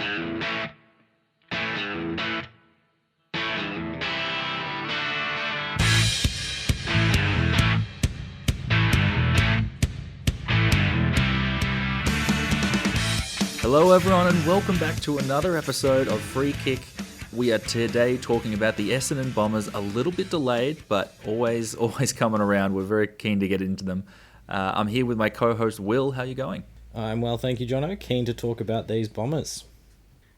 Hello everyone and welcome back to another episode of Free Kick. We are today talking about the Essendon Bombers, a little bit delayed, but always coming around. We're very keen to get into them. I'm here with my co-host Will. How are you going? I'm well, thank you, Jono. Keen to talk about these Bombers.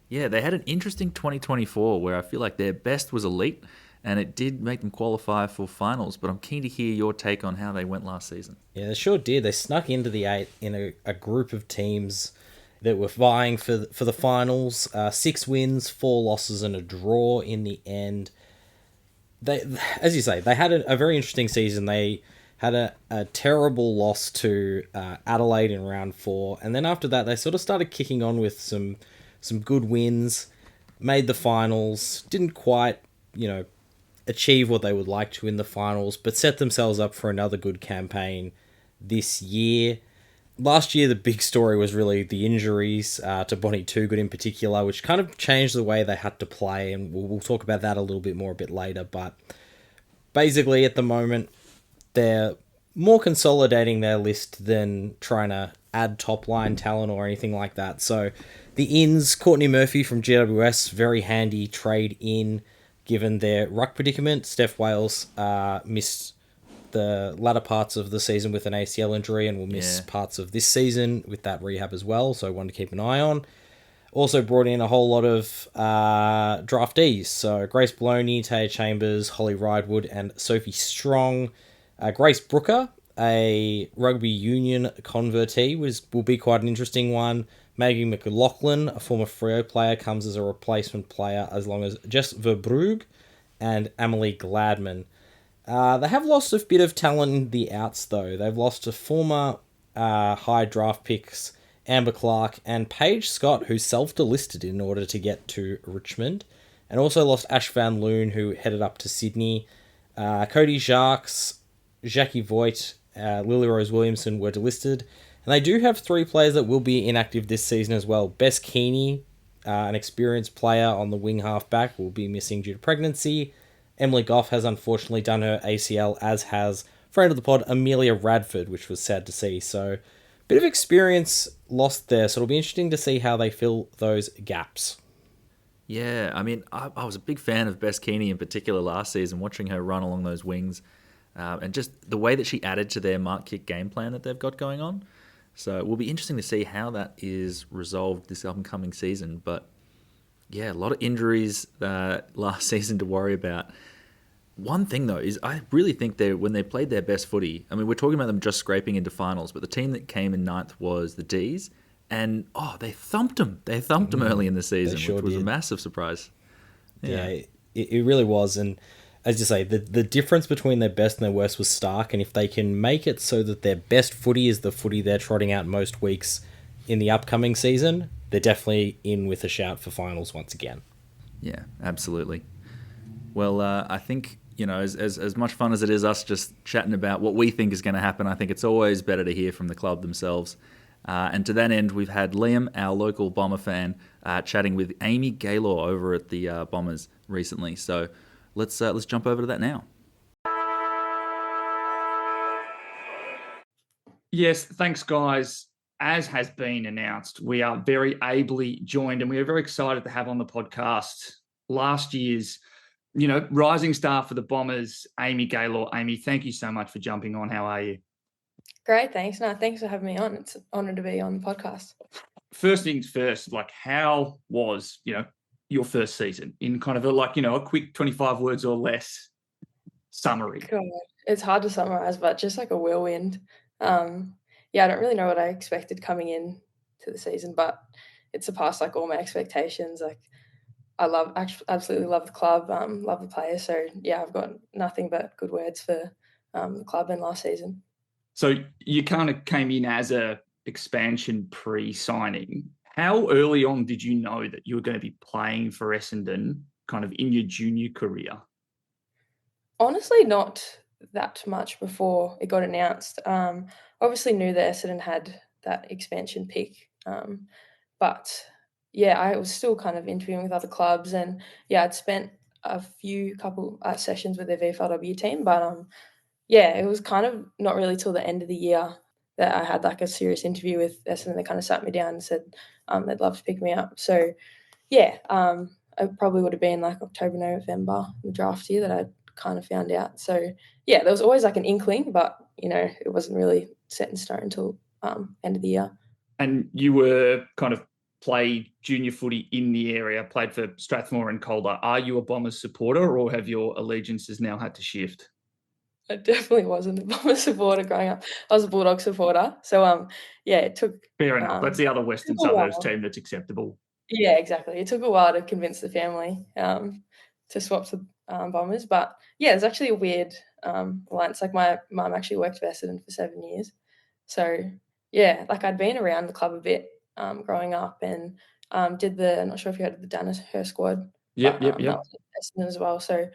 Yeah, they had an interesting 2024 where I feel like their best was elite and it did make them qualify for finals, but I'm keen to hear your take on how they went last season. Yeah, they sure did. They snuck into the 8 in a group of teams that were vying for the finals. 6 wins, 4 losses, and a draw in the end. They, as you say, they had a very interesting season. They had a terrible loss to Adelaide in round 4, and then after that, they sort of started kicking on with some good wins. Made the finals. Didn't quite, achieve what they would like to in the finals, but set themselves up for another good campaign this year. Last year, the big story was really the injuries to Bonnie Toogood in particular, which kind of changed the way they had to play, and we'll talk about that a little bit more a bit later. But basically, at the moment, they're more consolidating their list than trying to add top-line talent or anything like that. So the ins, Courtney Murphy from GWS, very handy trade in, given their ruck predicament. Steph Wales missed the latter parts of the season with an ACL injury and will miss parts of this season with that rehab as well, so one to keep an eye on. Also brought in a whole lot of draftees, so Grace Bologna, Taya Chambers, Holly Ridewood, and Sophie Strong. Grace Brooker, a rugby union convertee, will be quite an interesting one. Maggie McLaughlin, a former Freo player, comes as a replacement player, as long as Jess Verbrugge and Amelie Gladman. They have lost a bit of talent in the outs, though. They've lost to former high draft picks Amber Clark and Paige Scott, who self-delisted in order to get to Richmond, and also lost Ash Van Loon, who headed up to Sydney. Cody Jacques, Jackie Voigt, Lily Rose Williamson were delisted, and they do have 3 players that will be inactive this season as well. Bess Keeney, an experienced player on the wing half-back, will be missing due to pregnancy. Emily Goff has unfortunately done her ACL, as has friend of the pod, Amelia Radford, which was sad to see. So, bit of experience lost there, so it'll be interesting to see how they fill those gaps. Yeah, I mean, I was a big fan of Bess Keeney in particular last season, watching her run along those wings, and just the way that she added to their mark kick game plan that they've got going on. So it will be interesting to see how that is resolved this upcoming season. But yeah, a lot of injuries last season to worry about. One thing, though, is I really think when they played their best footy, I mean, we're talking about them just scraping into finals, but the team that came in 9th was the D's, and, they thumped them. They thumped them early in the season, which was a massive surprise. Yeah, it really was, and as you say, the difference between their best and their worst was stark, and if they can make it so that their best footy is the footy they're trotting out most weeks in the upcoming season, they're definitely in with a shout for finals once again. Yeah, absolutely. Well, I think, as much fun as it is us just chatting about what we think is going to happen, I think it's always better to hear from the club themselves. And to that end, we've had Liam, our local Bomber fan, chatting with Amy Gaylor over at the Bombers recently. So let's jump over to that now. Yes, thanks, guys. As has been announced, we are very ably joined, and we are very excited to have on the podcast last year's, rising star for the Bombers, Amy Gaylor. Amy, thank you so much for jumping on. How are you? Great, thanks. No, thanks for having me on. It's an honour to be on the podcast. First things first, how was, your first season in kind of a quick 25 words or less summary? God, it's hard to summarise, but just like a whirlwind. I don't really know what I expected coming in to the season, but it surpassed all my expectations. I absolutely love the club, love the players. So yeah, I've got nothing but good words for the club and last season. So you kind of came in as a expansion pre-signing. How early on did you know that you were going to be playing for Essendon kind of in your junior career? Honestly, not that much before it got announced. Obviously knew that Essendon had that expansion pick, but yeah, I was still kind of interviewing with other clubs, and yeah, I'd spent a couple sessions with their VFLW team, but yeah, it was kind of not really till the end of the year that I had like a serious interview with Essendon. They kind of sat me down and said they'd love to pick me up. So yeah, it probably would have been like October, November, the draft year that I kind of found out. So yeah, there was always like an inkling, but it wasn't really set in stone until end of the year. And you were kind of played junior footy in the area, played for Strathmore and Calder. Are you a Bombers supporter, or have your allegiances now had to shift? I definitely wasn't a Bomber supporter growing up. I was a Bulldog supporter. So yeah, it took Fair enough. That's the other Western Suburbs team that's acceptable. Yeah, exactly. It took a while to convince the family to swap to Bombers. But yeah, it's actually a weird alliance. Like my mum actually worked for Essendon for 7 years. So yeah, like I'd been around the club a bit growing up, and did I'm not sure if you heard of the Danaher squad. Yep. That was at Essendon as well. So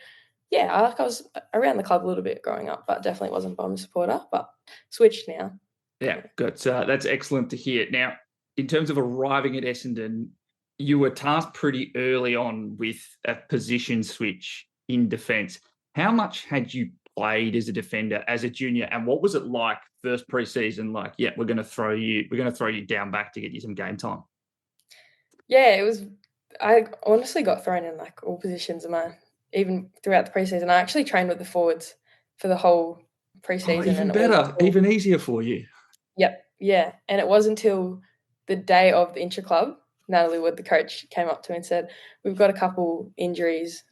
yeah, I was around the club a little bit growing up, but definitely wasn't a Bombers supporter, but switched now. Yeah, good. That's excellent to hear. Now, in terms of arriving at Essendon, you were tasked pretty early on with a position switch in defence. How much had you played as a defender, as a junior, and what was it like first preseason? Like, yeah, we're going to throw you down back to get you some game time. Yeah, it was. I honestly got thrown in like all positions, even throughout the preseason. I actually trained with the forwards for the whole preseason. Even better, even easier for you. Yep, yeah. And it wasn't until the day of the intra-club, Natalie Wood, the coach, came up to me and said, "We've got a couple injuries.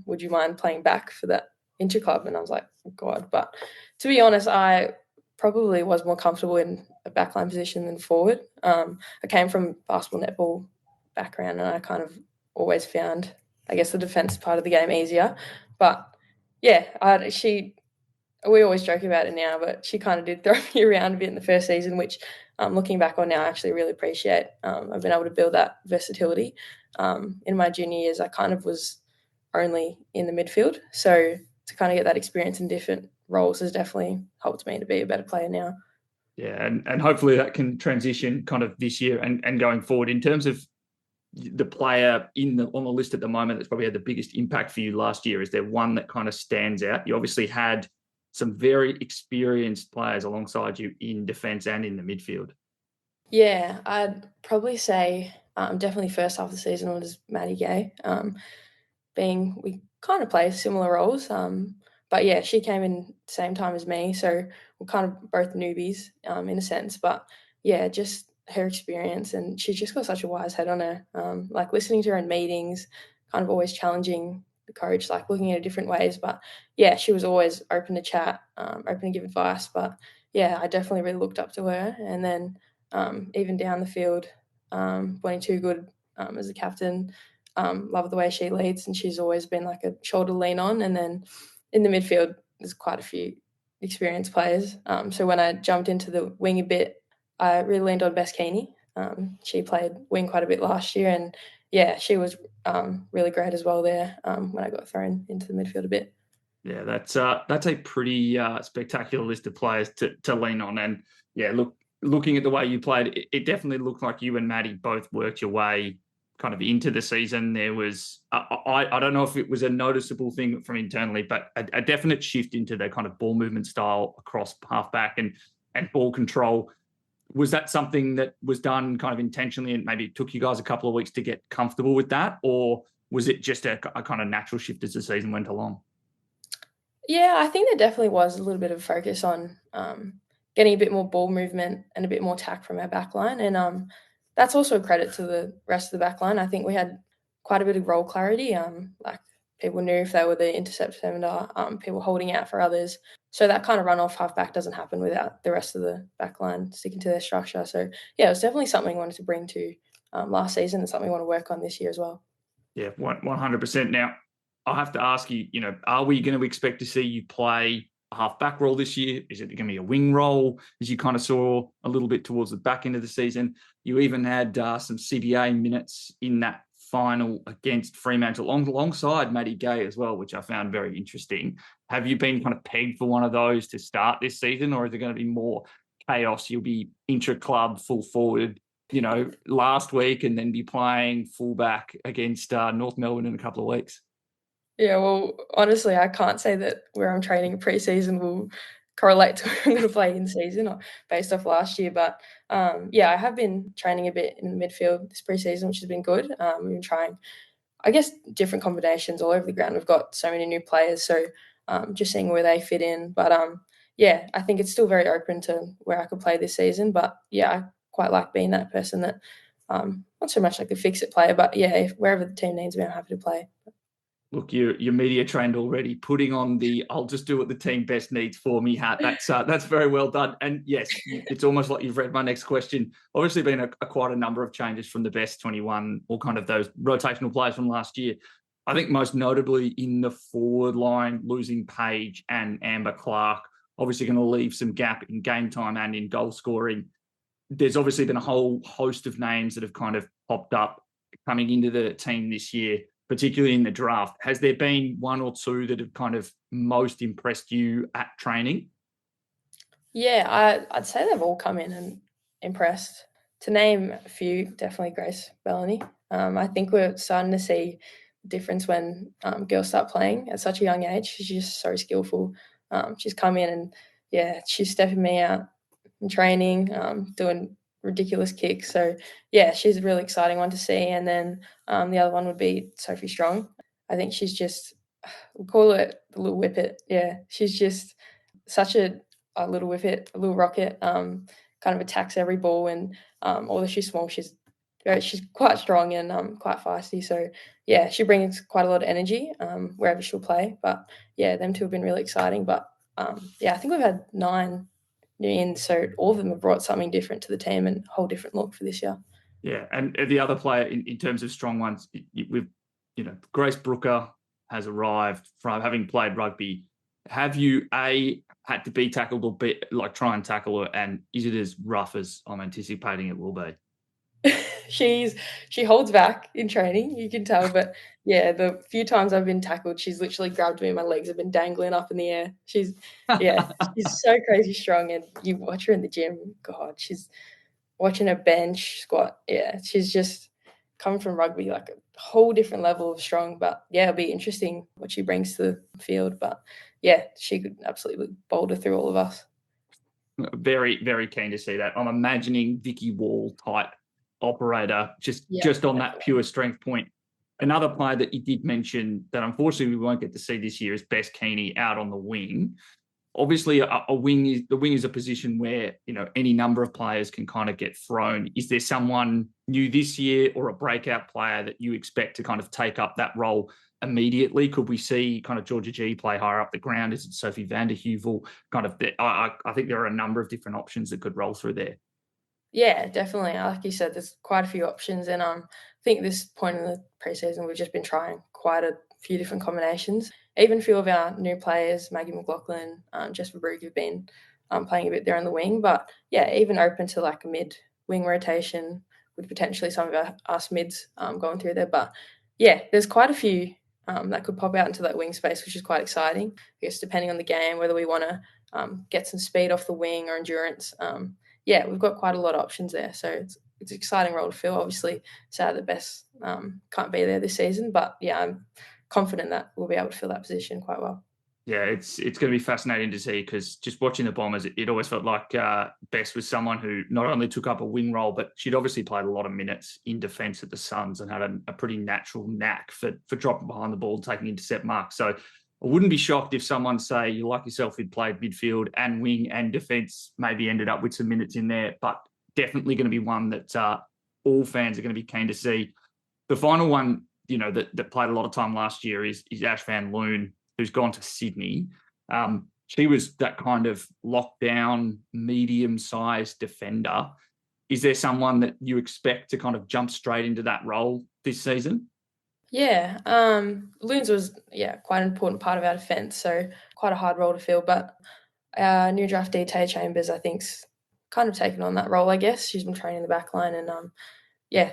Would you mind playing back for that intra-club?" And I was like, oh, God. But to be honest, I probably was more comfortable in a backline position than forward. I came from basketball, netball background, and I kind of always found, I guess, the defense part of the game easier. But yeah, we always joke about it now, but she kind of did throw me around a bit in the first season, which looking back on now, I actually really appreciate. I've been able to build that versatility. In my junior years, I kind of was only in the midfield. So to kind of get that experience in different roles has definitely helped me to be a better player now. Yeah, and hopefully that can transition kind of this year and going forward. In terms of the player on the list at the moment that's probably had the biggest impact for you last year, is there one that kind of stands out? You obviously had some very experienced players alongside you in defence and in the midfield. Yeah, I'd probably say definitely first half of the season was Maddie Gay. We kind of play similar roles, but yeah, she came in the same time as me, so we're kind of both newbies in a sense. But yeah, just her experience, and she's just got such a wise head on her. Like listening to her in meetings, kind of always challenging the coach, like looking at it different ways. But yeah, she was always open to chat, open to give advice. But yeah, I definitely really looked up to her. And then even down the field, Bonnie Too Good as a captain. Love the way she leads, and she's always been like a shoulder to lean on. And then in the midfield, there's quite a few experienced players. So when I jumped into the wing a bit, I really leaned on Bess Keeney. She played wing quite a bit last year, and yeah, she was really great as well there when I got thrown into the midfield a bit. Yeah, that's a pretty spectacular list of players to lean on. And yeah, looking at the way you played, it definitely looked like you and Maddie both worked your way kind of into the season. There was, I don't know if it was a noticeable thing from internally, but a definite shift into the kind of ball movement style across halfback and ball control. Was that something that was done kind of intentionally, and maybe it took you guys a couple of weeks to get comfortable with that? Or was it just a kind of natural shift as the season went along? Yeah, I think there definitely was a little bit of focus on getting a bit more ball movement and a bit more tack from our backline. And that's also a credit to the rest of the backline. I think we had quite a bit of role clarity. Like people knew if they were the intercept defender, people holding out for others. So that kind of run-off halfback doesn't happen without the rest of the backline sticking to their structure. So yeah, it was definitely something I wanted to bring to last season and something I want to work on this year as well. Yeah, 100%. Now, I have to ask you, are we going to expect to see you play a half-back role this year? Is it going to be a wing role, as you kind of saw a little bit towards the back end of the season? You even had some CBA minutes in that final against Fremantle alongside Maddie Gay as well, which I found very interesting. Have you been kind of pegged for one of those to start this season, or is it going to be more chaos? You'll be intra-club, full forward, last week and then be playing fullback against North Melbourne in a couple of weeks? Yeah, well, honestly, I can't say that where I'm training pre-season will correlate to where I'm going to play in season or based off last year. But yeah, I have been training a bit in the midfield this pre-season, which has been good. We've been trying, I guess, different combinations all over the ground. We've got so many new players, so just seeing where they fit in. But yeah, I think it's still very open to where I could play this season. But yeah, I quite like being that person that not so much like a fix-it player, but yeah, if wherever the team needs me, I'm happy to play. Look, your media trained already, putting on the "I'll just do what the team best needs for me" hat. That's very well done. And yes, it's almost like you've read my next question. Obviously, been quite a number of changes from the best 21, or kind of those rotational players from last year. I think most notably in the forward line, losing Paige and Amber Clark, obviously going to leave some gap in game time and in goal scoring. There's obviously been a whole host of names that have kind of popped up coming into the team this year, particularly in the draft. Has there been one or two that have kind of most impressed you at training? Yeah, I'd say they've all come in and impressed. To name a few, definitely Grace Bellany. I think we're starting to see the difference when girls start playing at such a young age. She's just so skillful. She's come in and, yeah, she's stepping me out in training, doing ridiculous kicks. So, yeah, she's a really exciting one to see. And then the other one would be Sophie Strong. I think she's just, we'll call it the little whippet. Yeah, she's just such a little whippet, a little rocket, kind of attacks every ball. And although she's small, she's quite strong and quite feisty. So, yeah, she brings quite a lot of energy wherever she'll play. But, yeah, them two have been really exciting. But, yeah, I think we've had 9 new ins, so all of them have brought something different to the team and a whole different look for this year. Yeah, and the other player in terms of strong ones, we've, Grace Brooker has arrived from having played rugby. Have you had to be tackled or try and tackle her, and is it as rough as I'm anticipating it will be? She holds back in training, you can tell, but yeah, the few times I've been tackled, she's literally grabbed me and my legs have been dangling up in the air. She's so crazy strong, and you watch her in the gym, God, she's watching her bench squat. Yeah, she's just come from rugby, like a whole different level of strong. But yeah, it'll be interesting what she brings to the field. But yeah, she could absolutely boulder through all of us. Very, very keen to see that. I'm imagining Vicky Wall type operator, just on that pure strength point. Another player that you did mention that unfortunately we won't get to see this year is Bess Keeney out on the wing. Obviously, the wing is a position where any number of players can kind of get thrown. Is there someone new this year or a breakout player that you expect to kind of take up that role immediately? Could we see kind of Georgia G play higher up the ground? Is it Sophie van der Heuvel? I think there are a number of different options that could roll through there. Yeah, definitely. Like you said, there's quite a few options, and I think at this point in the preseason, we've just been trying quite a few different combinations. Even a few of our new players, Maggie McLaughlin, Jess Verbrugge, have been playing a bit there on the wing. But yeah, even open to like a mid-wing rotation with potentially some of us mids going through there. But yeah, there's quite a few that could pop out into that wing space, which is quite exciting. I guess depending on the game, whether we want to get some speed off the wing or endurance. Yeah, we've got quite a lot of options there. So it's an exciting role to fill. Obviously, sad that Bess can't be there this season. But yeah, I'm confident that we'll be able to fill that position quite well. Yeah, it's going to be fascinating to see, because just watching the Bombers, it always felt like Bess was someone who not only took up a wing role, but she'd obviously played a lot of minutes in defence at the Suns and had a pretty natural knack for dropping behind the ball and taking intercept marks. So I wouldn't be shocked if someone, say, you like yourself, who'd played midfield and wing and defence, maybe ended up with some minutes in there, but definitely going to be one that all fans are going to be keen to see. The final one, that played a lot of time last year is Ash Van Loon, who's gone to Sydney. She was that kind of lockdown, medium-sized defender. Is there someone that you expect to kind of jump straight into that role this season? Yeah, Loons was quite an important part of our defence, so quite a hard role to fill. But our new draftee, Tay Chambers, I think's kind of taken on that role. I guess she's been training the back line, and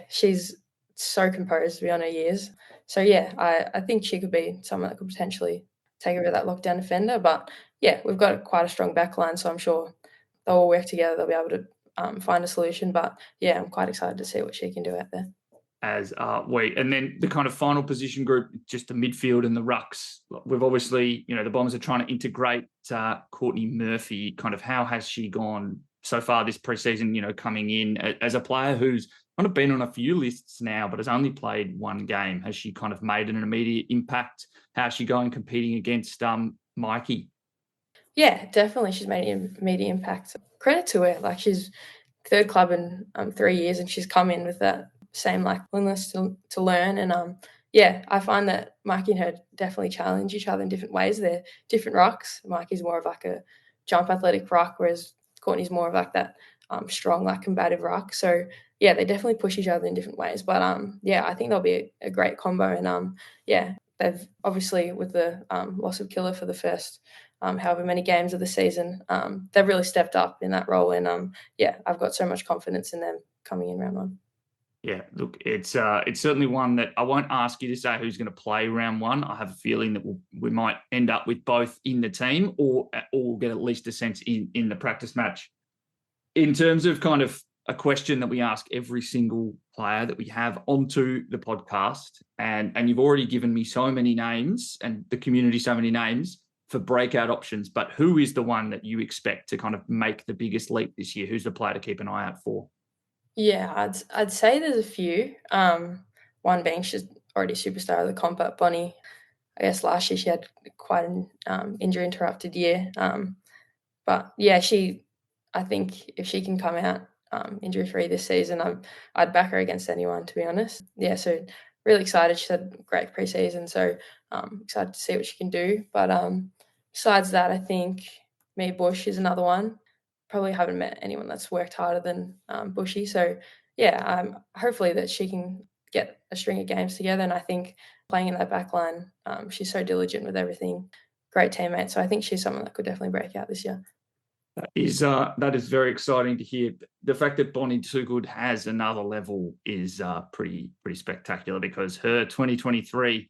she's so composed beyond her years. So yeah, I think she could be someone that could potentially take over that lockdown defender. But yeah, we've got quite a strong back line, so I'm sure they'll all work together. They'll be able to find a solution. But yeah, I'm quite excited to see what she can do out there. As are we. And then the kind of final position group, just the midfield and the rucks. We've obviously, the Bombers are trying to integrate Courtney Murphy. Kind of how has she gone so far this preseason, coming in as a player who's kind of been on a few lists now, but has only played one game? Has she kind of made an immediate impact? How's she going competing against Mikey? Yeah, definitely. She's made an immediate impact. Credit to her. Like, she's third club in 3 years, and she's come in with that same willingness to learn. And I find that Mikey and her definitely challenge each other in different ways. They're different rucks. Mikey's more of like a jump athletic ruck, whereas Courtney's more of like that strong, combative ruck. So yeah, they definitely push each other in different ways. But I think they'll be a great combo. And they've obviously, with the loss of Killer for the first however many games of the season, they've really stepped up in that role. And I've got so much confidence in them coming in round one. Yeah, look, it's certainly one that I won't ask you to say who's going to play round one. I have a feeling that we might end up with both in the team, or get at least a sense in the practice match. In terms of kind of a question that we ask every single player that we have onto the podcast, and you've already given me so many names and the community so many names for breakout options, but who is the one that you expect to kind of make the biggest leap this year? Who's the player to keep an eye out for? Yeah, I'd say there's a few. One being she's already superstar of the comp at Bonnie. I guess last year she had quite an injury interrupted year. But yeah, I think if she can come out injury free this season, I'd back her against anyone, to be honest. Yeah, so really excited. She's had a great preseason, so excited to see what she can do. But besides that, I think Mee Bush is another one. Probably haven't met anyone that's worked harder than Bushy. So yeah, hopefully that she can get a string of games together. And I think playing in that back line, she's so diligent with everything. Great teammate. So I think she's someone that could definitely break out this year. That is very exciting to hear. The fact that Bonnie Toogood has another level is pretty spectacular, because her 2023,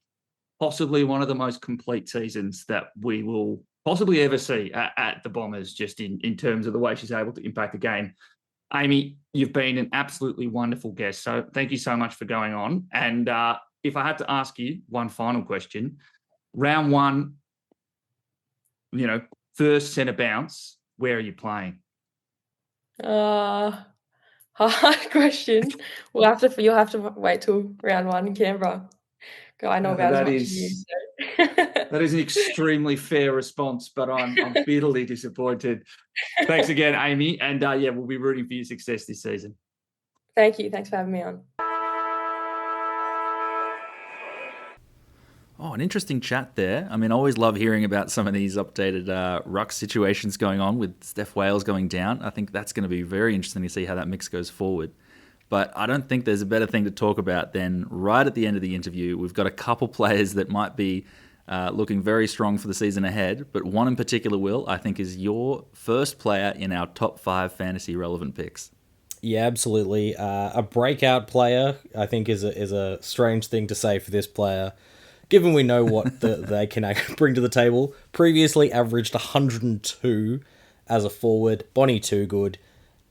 possibly one of the most complete seasons that we will possibly ever see at the Bombers, just in terms of the way she's able to impact the game. Amy, you've been an absolutely wonderful guest, so thank you so much for going on. And if I had to ask you one final question, round one, first centre bounce, where are you playing? Hard question. You'll have to wait till round one in Canberra. I know about as much as you. So. That is an extremely fair response, but I'm bitterly disappointed. Thanks again, Amy, and we'll be rooting for your success this season. Thank you. Thanks for having me on. Oh, an interesting chat there. I mean, I always love hearing about some of these updated ruck situations going on with Steph Wales going down. I think that's going to be very interesting to see how that mix goes forward. But I don't think there's a better thing to talk about than right at the end of the interview. We've got a couple players that might be looking very strong for the season ahead, but one in particular, Will, I think is your first player in our top 5 fantasy relevant picks. Yeah, absolutely. A breakout player, I think, is a strange thing to say for this player, given we know what they can bring to the table. Previously averaged 102 as a forward. Bonnie Toogood.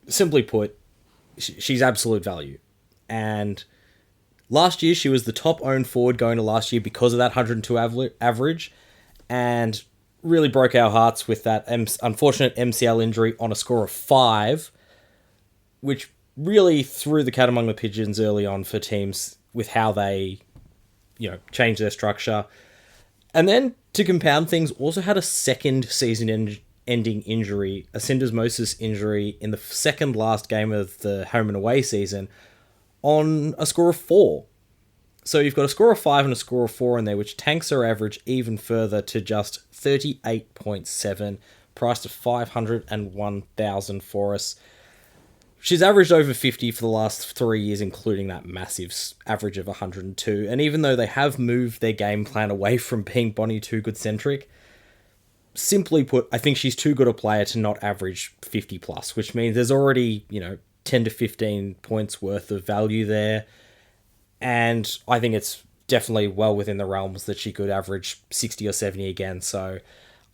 Simply put, she's absolute value. And last year, she was the top owned forward going to last year because of that 102 average, and really broke our hearts with that unfortunate MCL injury on a score of 5, which really threw the cat among the pigeons early on for teams with how they, changed their structure. And then, to compound things, also had a second season-ending injury, a syndesmosis injury in the second last game of the home and away season on a score of 4. So you've got a score of 5 and a score of 4 in there, which tanks her average even further to just 38.7, priced at $501,000 for us. She's averaged over 50 for the last 3 years, including that massive average of 102. And even though they have moved their game plan away from being Bonnie Toogood-centric, simply put, I think she's too good a player to not average 50 plus, which means there's already, 10 to 15 points worth of value there. And I think it's definitely well within the realms that she could average 60 or 70 again. So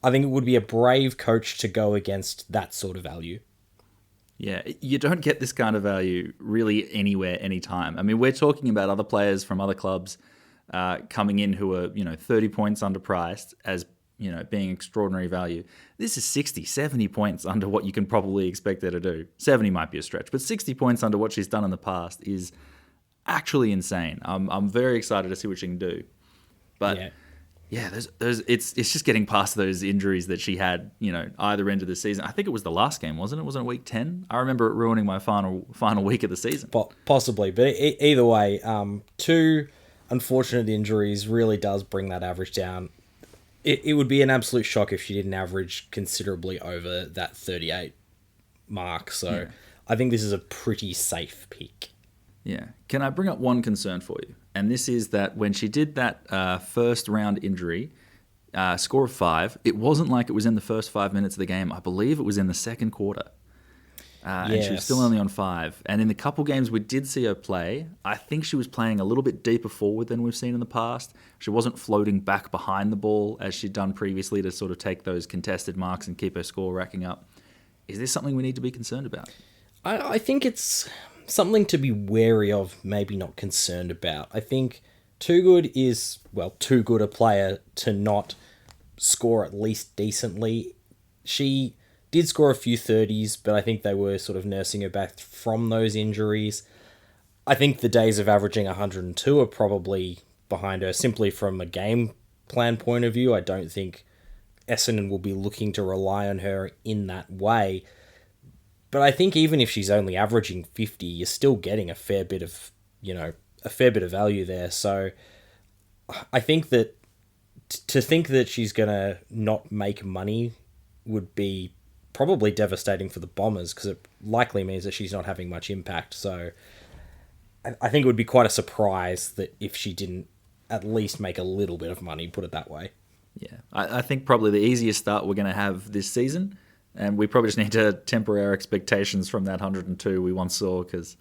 I think it would be a brave coach to go against that sort of value. Yeah, you don't get this kind of value really anywhere, anytime. I mean, we're talking about other players from other clubs coming in who are, 30 points underpriced as, being extraordinary value. This is 60, 70 points under what you can probably expect her to do. 70 might be a stretch, but 60 points under what she's done in the past is actually insane. I'm very excited to see what she can do. But yeah, it's just getting past those injuries that she had, either end of the season. I think it was the last game, wasn't it? Wasn't it week 10? I remember it ruining my final week of the season. Possibly, but either way, 2 unfortunate injuries really does bring that average down. It would be an absolute shock if she didn't average considerably over that 38 mark. So I think this is a pretty safe pick. Yeah. Can I bring up one concern for you? And this is that when she did that first round injury, score of 5, it wasn't like it was in the first 5 minutes of the game. I believe it was in the second quarter. And she was still only on 5. And in the couple games we did see her play, I think she was playing a little bit deeper forward than we've seen in the past. She wasn't floating back behind the ball as she'd done previously to sort of take those contested marks and keep her score racking up. Is this something we need to be concerned about? I think it's something to be wary of, maybe not concerned about. I think too good a player to not score at least decently. She did score a few 30s, but I think they were sort of nursing her back from those injuries. I think the days of averaging 102 are probably behind her simply from a game plan point of view. I don't think Essendon will be looking to rely on her in that way. But I think even if she's only averaging 50, you're still getting a fair bit of value there. So I think that to think that she's going to not make money would be probably devastating for the Bombers, because it likely means that she's not having much impact. So I think it would be quite a surprise that if she didn't at least make a little bit of money, put it that way. Yeah, I think probably the easiest start we're going to have this season, and we probably just need to temper our expectations from that 102 we once saw, because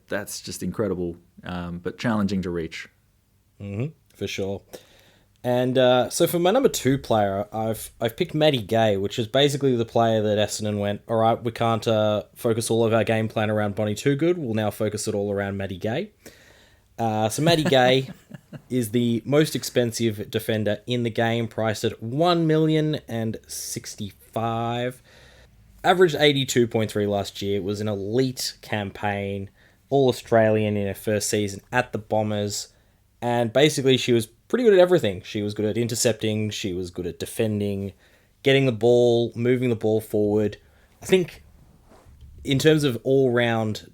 that's just incredible, but challenging to reach. For sure. And so for my number 2 player, I've picked Maddie Gay, which is basically the player that Essendon went, all right, we can't focus all of our game plan around Bonnie Toogood. We'll now focus it all around Maddie Gay. So Maddie Gay is the most expensive defender in the game, priced at $1,065,000. Averaged 82.3 last year. It was an elite campaign, All-Australian in her first season at the Bombers. And basically she was pretty good at everything. She was good at intercepting, she was good at defending, getting the ball, moving the ball forward. I think in terms of all-round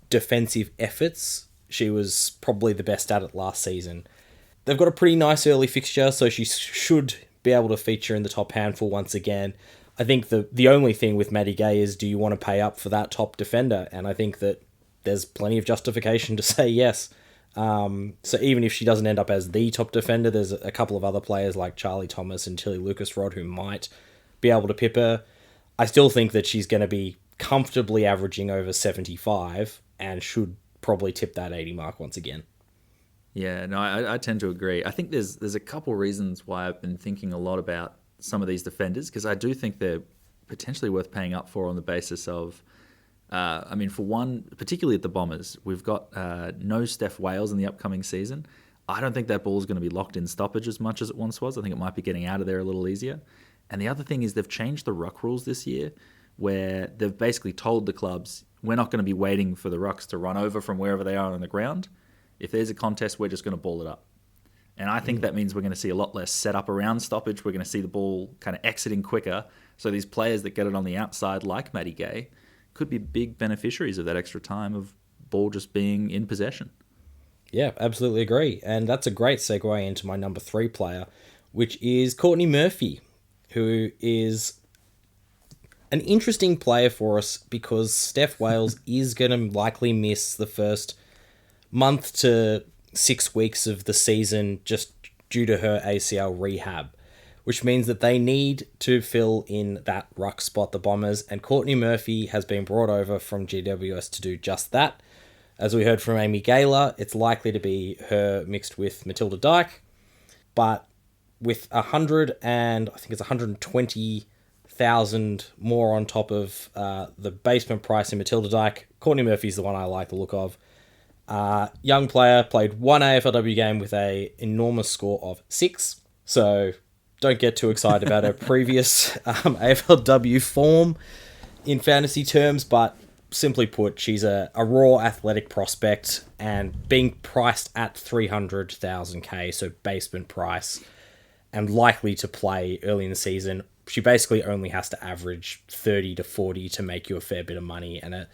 defensive efforts, she was probably the best at it last season. They've got a pretty nice early fixture, so she should be able to feature in the top handful once again. I think the only thing with Maddie Gay is, do you want to pay up for that top defender? And I think that there's plenty of justification to say yes. So even if she doesn't end up as the top defender, there's a couple of other players like Charlie Thomas and Tilly Lucas-Rod who might be able to pip her. I still think that she's going to be comfortably averaging over 75 and should probably tip that 80 mark once again. Yeah, no, I tend to agree. I think there's a couple reasons why I've been thinking a lot about some of these defenders, because I do think they're potentially worth paying up for on the basis of, for one, particularly at the Bombers, we've got no Steph Wales in the upcoming season. I don't think that ball's going to be locked in stoppage as much as it once was. I think it might be getting out of there a little easier. And the other thing is they've changed the ruck rules this year, where they've basically told the clubs, we're not going to be waiting for the rucks to run over from wherever they are on the ground. If there's a contest, we're just going to ball it up. And I think that means we're going to see a lot less setup around stoppage. We're going to see the ball kind of exiting quicker. So these players that get it on the outside, like Maddie Gay, could be big beneficiaries of that extra time of ball just being in possession. Yeah, absolutely agree. And that's a great segue into my number 3 player, which is Courtney Murphy, who is an interesting player for us because Steph Wales is going to likely miss the first month to 6 weeks of the season just due to her ACL rehab, which means that they need to fill in that ruck spot, the Bombers, and Courtney Murphy has been brought over from GWS to do just that. As we heard from Amy Gaylor, it's likely to be her mixed with Matilda Dyke, but with 120 1,000 more on top of the basement price in Matilda Dyke. Courtney Murphy's the one I like the look of. Young player, played one AFLW game with a enormous score of 6. So don't get too excited about her previous AFLW form in fantasy terms, but simply put, she's a raw athletic prospect and being priced at 300,000k, so basement price, and likely to play early in the season. She basically only has to average 30 to 40 to make you a fair bit of money. And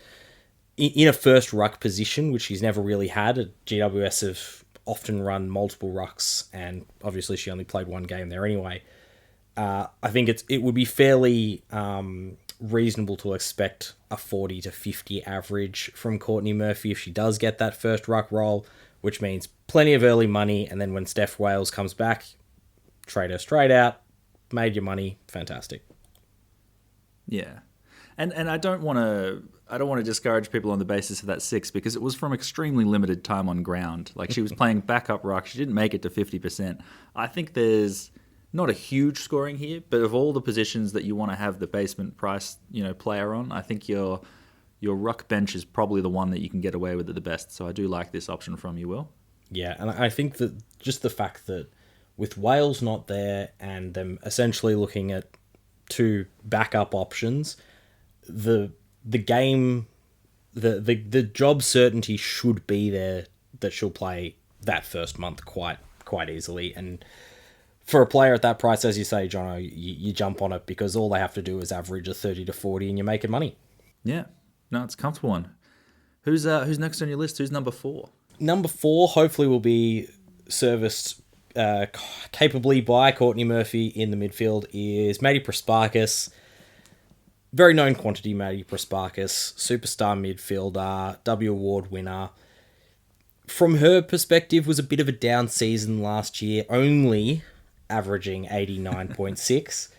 in a first ruck position, which she's never really had, GWS have often run multiple rucks, and obviously she only played one game there anyway. I think it would be fairly reasonable to expect a 40 to 50 average from Courtney Murphy if she does get that first ruck role, which means plenty of early money. And then when Steph Wales comes back, trade her straight out, made your money, fantastic. Yeah. And I don't want to discourage people on the basis of that 6, because it was from extremely limited time on ground. Like, she was playing backup ruck. She didn't make it to 50%. I think there's not a huge scoring here, but of all the positions that you want to have the basement price, player on, I think your ruck bench is probably the one that you can get away with at the best. So I do like this option from you, Will. Yeah, and I think that just the fact that with Wales not there and them essentially looking at 2 backup options, the game, the job certainty should be there that she'll play that first month quite easily. And for a player at that price, as you say, Jono, you jump on it because all they have to do is average a 30 to 40 and you're making money. Yeah, no, it's a comfortable one. Who's next on your list? Who's number 4? Number 4 hopefully will be serviced capably by Courtney Murphy in the midfield is Maddie Prasparkas. Very known quantity, Maddie Prasparkas, superstar midfielder, W Award winner. From her perspective, was a bit of a down season last year, only averaging 89.6.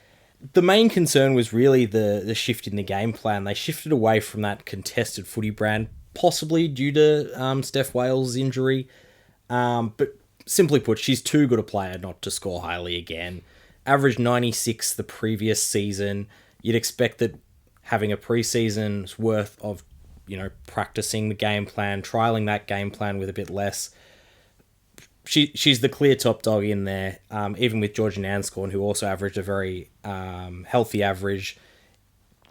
The main concern was really the shift in the game plan. They shifted away from that contested footy brand, possibly due to Steph Wales' injury. But simply put, she's too good a player not to score highly again. Averaged 96 the previous season. You'd expect that having a preseason's worth of, practicing the game plan, trialing that game plan with a bit less, she's the clear top dog in there, even with Georgian Anscorn, who also averaged a very healthy average.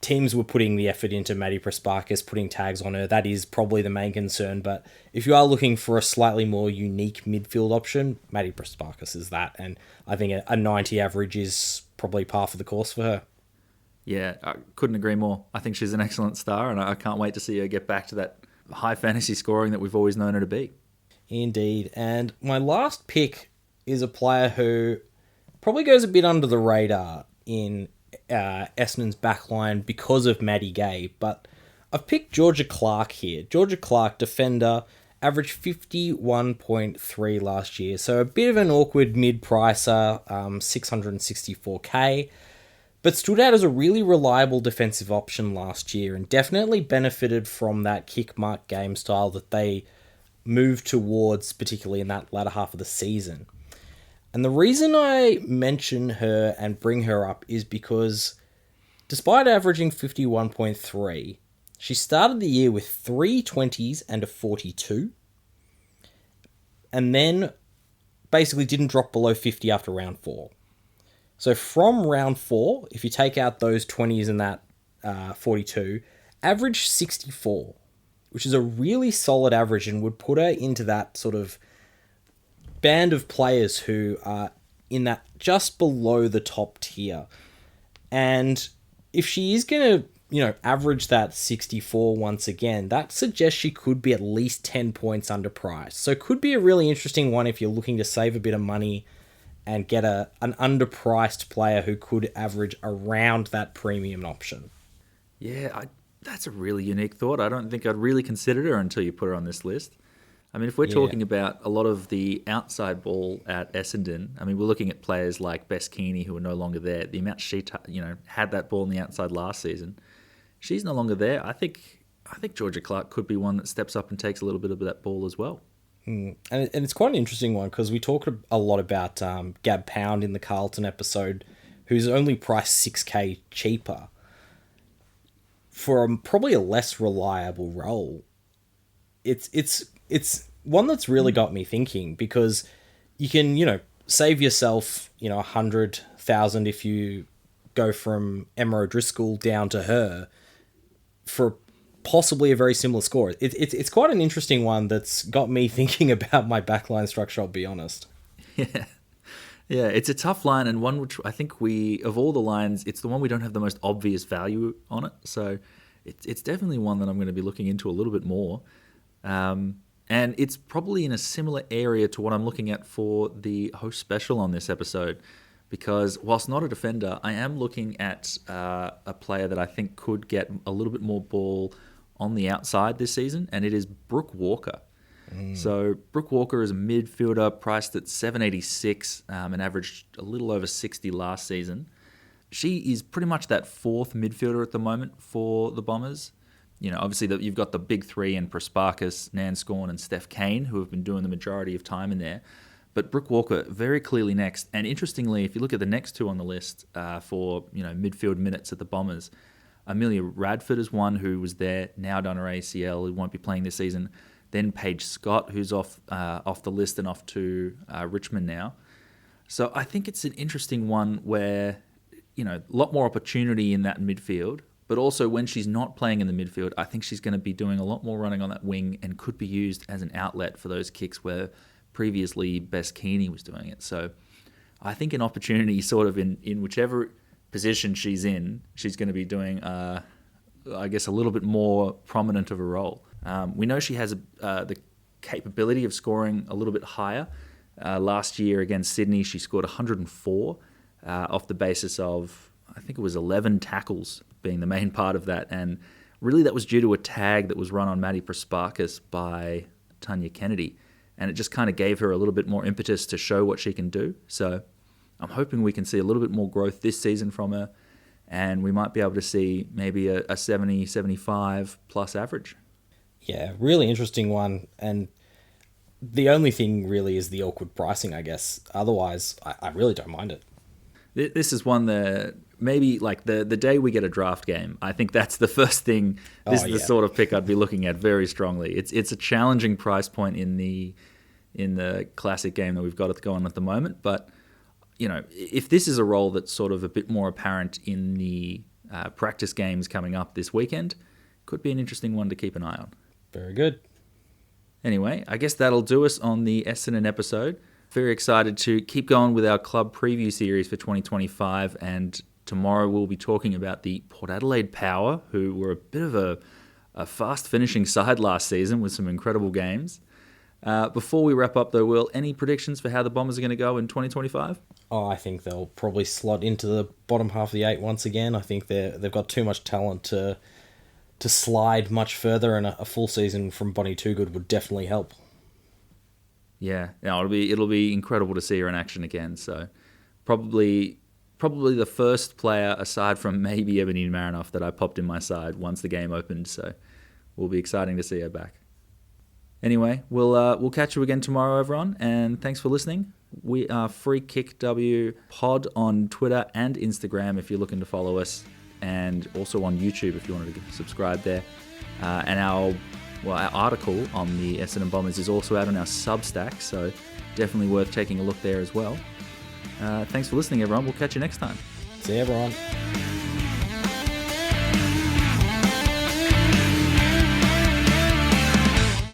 Teams were putting the effort into Maddie Prasparkas, putting tags on her. That is probably the main concern. But if you are looking for a slightly more unique midfield option, Maddie Prasparkas is that. And I think a 90 average is probably par for the course for her. Yeah, I couldn't agree more. I think she's an excellent star, and I can't wait to see her get back to that high fantasy scoring that we've always known her to be. Indeed. And my last pick is a player who probably goes a bit under the radar in Essendon's backline because of Maddie Gay, but I've picked Georgia Clark here. Georgia Clark, defender, averaged 51.3 last year, so a bit of an awkward mid-pricer, 664k, but stood out as a really reliable defensive option last year and definitely benefited from that kick mark game style that they moved towards, particularly in that latter half of the season. And the reason I mention her and bring her up is because despite averaging 51.3, she started the year with 3 20s and a 42, and then basically didn't drop below 50 after round 4. So from round 4, if you take out those 20s and that 42, averaged 64, which is a really solid average and would put her into that sort of band of players who are in that just below the top tier. And if she is going to, average that 64 once again, that suggests she could be at least 10 points underpriced. So it could be a really interesting one if you're looking to save a bit of money and get an underpriced player who could average around that premium option. Yeah, that's a really unique thought. I don't think I'd really considered her until you put her on this list. I mean, if we're talking about a lot of the outside ball at Essendon, I mean, we're looking at players like Bess Keeney, who are no longer there. The amount she, had that ball on the outside last season, she's no longer there. I think Georgia Clark could be one that steps up and takes a little bit of that ball as well. And it's quite an interesting one because we talked a lot about Gab Pound in the Carlton episode, who's only priced 6k cheaper for probably a less reliable role. It's one that's really got me thinking, because you can, save yourself, 100,000 if you go from Emma O'Driscoll down to her for possibly a very similar score. It's quite an interesting one that's got me thinking about my backline structure, I'll be honest. Yeah, it's a tough line, and one which I think of all the lines, it's the one we don't have the most obvious value on it. So it's definitely one that I'm going to be looking into a little bit more. And it's probably in a similar area to what I'm looking at for the host special on this episode, because whilst not a defender, I am looking at a player that I think could get a little bit more ball on the outside this season, and it is Brooke Walker. So Brooke Walker is a midfielder priced at $7.86 and averaged a little over 60 last season. She is pretty much that fourth midfielder at the moment for the Bombers. Obviously you've got the big three in Prasparkas, Nan Scorn, and Steph Kane, who have been doing the majority of time in there. But Brooke Walker very clearly next. And interestingly, if you look at the next two on the list for midfield minutes at the Bombers, Amelia Radford is one who was there, now done her ACL, who won't be playing this season. Then Paige Scott, who's off the list and off to Richmond now. So I think it's an interesting one where, a lot more opportunity in that midfield. But also when she's not playing in the midfield, I think she's going to be doing a lot more running on that wing and could be used as an outlet for those kicks where previously Bess Keeney was doing it. So I think an opportunity sort of in whichever position she's in, she's going to be doing, a little bit more prominent of a role. We know she has the capability of scoring a little bit higher. Last year against Sydney, she scored 104 off the basis of, I think it was 11 tackles being the main part of that. And really that was due to a tag that was run on Maddie Prasparkas by Tanya Kennedy. And it just kind of gave her a little bit more impetus to show what she can do. So I'm hoping we can see a little bit more growth this season from her. And we might be able to see maybe a 70, 75 plus average. Yeah, really interesting one. And the only thing really is the awkward pricing, I guess. Otherwise, I really don't mind it. This is one that maybe like the day we get a draft game, I think that's the first thing. This is the sort of pick I'd be looking at very strongly. It's a challenging price point in the classic game that we've got going at the moment. But, if this is a role that's sort of a bit more apparent in the practice games coming up this weekend, could be an interesting one to keep an eye on. Very good. Anyway, I guess that'll do us on the Essendon episode. Very excited to keep going with our club preview series for 2025, and tomorrow we'll be talking about the Port Adelaide Power, who were a bit of a fast finishing side last season with some incredible games. Before we wrap up though, Will, any predictions for how the Bombers are going to go in 2025? I think they'll probably slot into the bottom half of the 8 once again. I think they've got too much talent to slide much further, and a full season from Bonnie Toogood would definitely help. Yeah, it'll be incredible to see her in action again. So probably the first player aside from maybe Ebony Marinoff that I popped in my side once the game opened. So will be exciting to see her back. Anyway, we'll catch you again tomorrow, everyone, and thanks for listening. We are Free Kick W Pod on Twitter and Instagram if you're looking to follow us, and also on YouTube if you wanted to subscribe there. And our article on the Essendon Bombers is also out on our Substack, so definitely worth taking a look there as well. Thanks for listening, everyone. We'll catch you next time. See you, everyone.